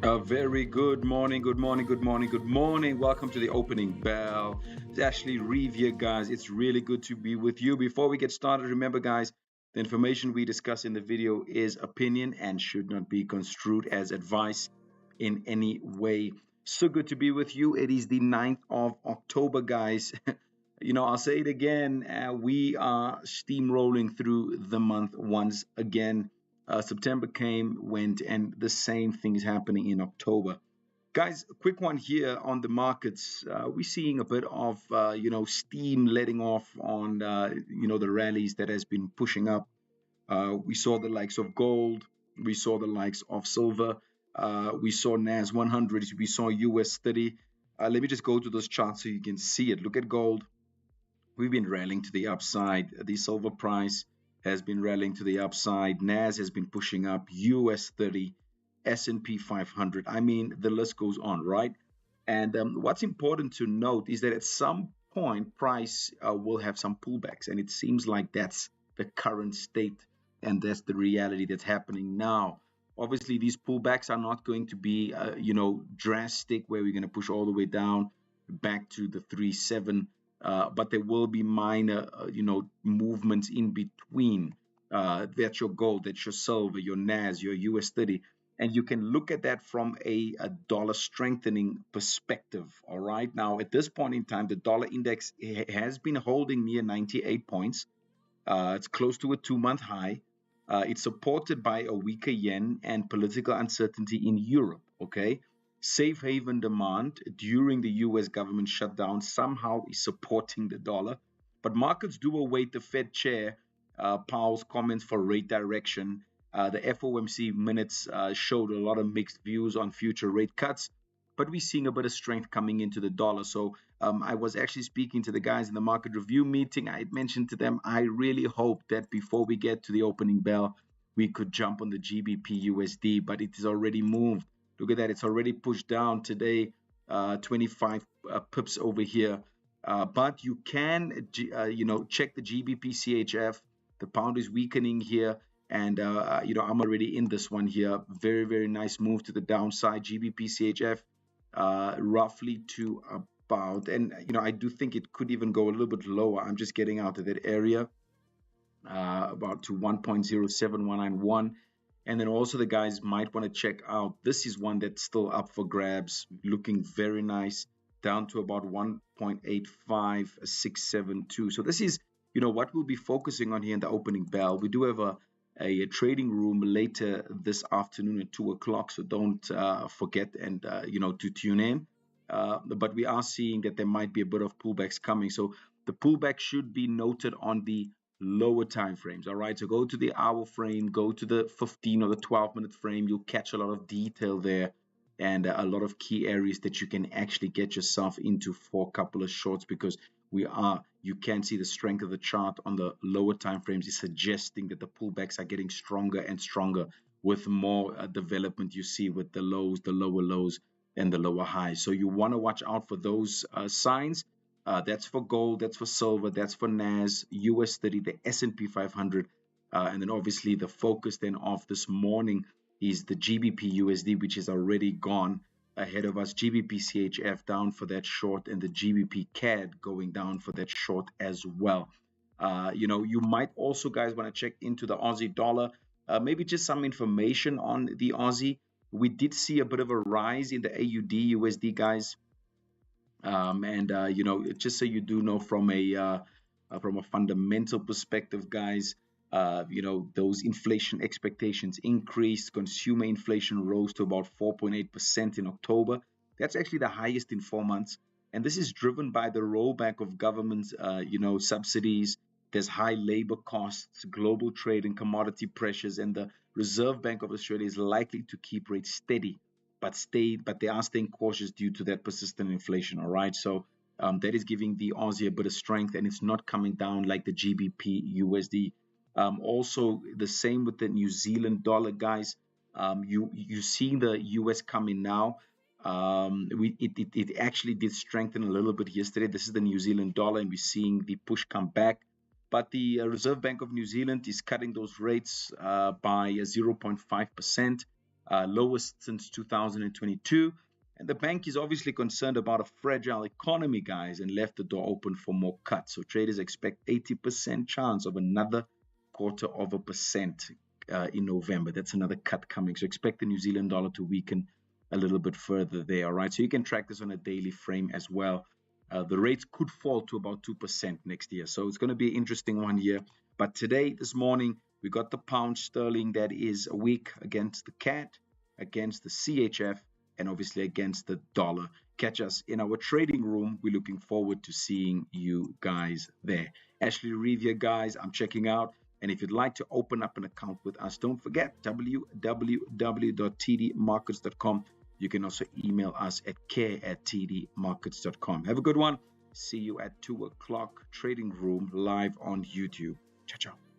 A very good morning, good morning, good morning, good morning. Welcome to the opening bell. It's Ashley Reeve here, guys. It's really good to be with you. Before we get started, remember, guys, the information we discuss in the video is opinion and should not be construed as advice in any way. So good to be with you. It is the 9th of October, guys. I'll say it again. We are steamrolling through the month once again. September came, went, and the same thing is happening in October. Guys, a quick one here on the markets. We're seeing a bit of, steam letting off on, the rallies that has been pushing up. We saw the likes of gold. We saw the likes of silver. We saw NAS 100. We saw US 30. Let me just go to those charts so you can see it. Look at gold. We've been rallying to the upside. The silver price has been rallying to the upside. NAS has been pushing up. US 30, S&P 500. I mean, the list goes on, right? And what's important to note is that at some point, price will have some pullbacks, and it seems like that's the current state, and that's the reality that's happening now. Obviously, these pullbacks are not going to be, drastic, where we're going to push all the way down back to the 3.7. But there will be minor, movements in between. That's your gold, that's your silver, your NAS, your US 30. And you can look at that from a dollar strengthening perspective. All right. Now, at this point in time, the dollar index has been holding near 98 points. It's close to a 2-month high. It's supported by a weaker yen and political uncertainty in Europe. Okay. Safe haven demand during the US government shutdown somehow is supporting the dollar. But markets do await the Fed chair, Powell's comments for rate direction. The FOMC minutes showed a lot of mixed views on future rate cuts, but we're seeing a bit of strength coming into the dollar. So I was actually speaking to the guys in the market review meeting. I had mentioned to them, I really hope that before we get to the opening bell, we could jump on the GBP USD, but it is already moved. Look at that. It's already pushed down today, 25 pips over here. But you can, check the GBP CHF. The pound is weakening here. And, I'm already in this one here. Very, very nice move to the downside. GBP CHF, roughly to about, and, I do think it could even go a little bit lower. I'm just getting out of that area, about to 1.07191. And then also the guys might want to check out, this is one that's still up for grabs, looking very nice, down to about 1.85672. So this is, what we'll be focusing on here in the opening bell. We do have a trading room later this afternoon at 2 o'clock, so don't forget and, to tune in. But we are seeing that there might be a bit of pullbacks coming. So the pullback should be noted on the lower time frames. All right, so go to the hour frame, go to the 15 or the 12-minute frame. You'll catch a lot of detail there and a lot of key areas that you can actually get yourself into for a couple of shorts, because you can see the strength of the chart on the lower time frames is suggesting that the pullbacks are getting stronger and stronger with more development you see with the lows, the lower lows, and the lower highs. So you want to watch out for those signs. That's for gold, that's for silver, that's for NAS, US 30, the S&P 500. And then obviously the focus then of this morning is the GBP USD, which is already gone ahead of us. GBP CHF down for that short, and the GBP CAD going down for that short as well. You might also, guys, want to check into the Aussie dollar. Maybe just some information on the Aussie. We did see a bit of a rise in the AUD USD, guys. Just so you do know, from a fundamental perspective, guys, those inflation expectations increased. Consumer inflation rose to about 4.8% in October. That's actually the highest in 4 months. And this is driven by the rollback of government, subsidies. There's high labor costs, global trade and commodity pressures, and the Reserve Bank of Australia is likely to keep rates steady, but they are staying cautious due to that persistent inflation. All right, so that is giving the Aussie a bit of strength, and it's not coming down like the GBP USD. Also, the same with the New Zealand dollar, guys. You see the US coming now. It actually did strengthen a little bit yesterday. This is the New Zealand dollar, and we're seeing the push come back. But the Reserve Bank of New Zealand is cutting those rates by 0.5%. lowest since 2022. And the bank is obviously concerned about a fragile economy, guys, and left the door open for more cuts. So traders expect 80% chance of another 0.25% in November. That's another cut coming. So expect the New Zealand dollar to weaken a little bit further there. All right. So you can track this on a daily frame as well. The rates could fall to about 2% next year. So it's going to be an interesting one here. But today, this morning, we got the pound sterling that is weak against the CAD, against the CHF, and obviously against the dollar. Catch us in our trading room. We're looking forward to seeing you guys there. Ashley Reeve here, guys. I'm checking out. And if you'd like to open up an account with us, don't forget www.tdmarkets.com. You can also email us at care@tdmarkets.com. Have a good one. See you at 2 o'clock trading room live on YouTube. Ciao, ciao.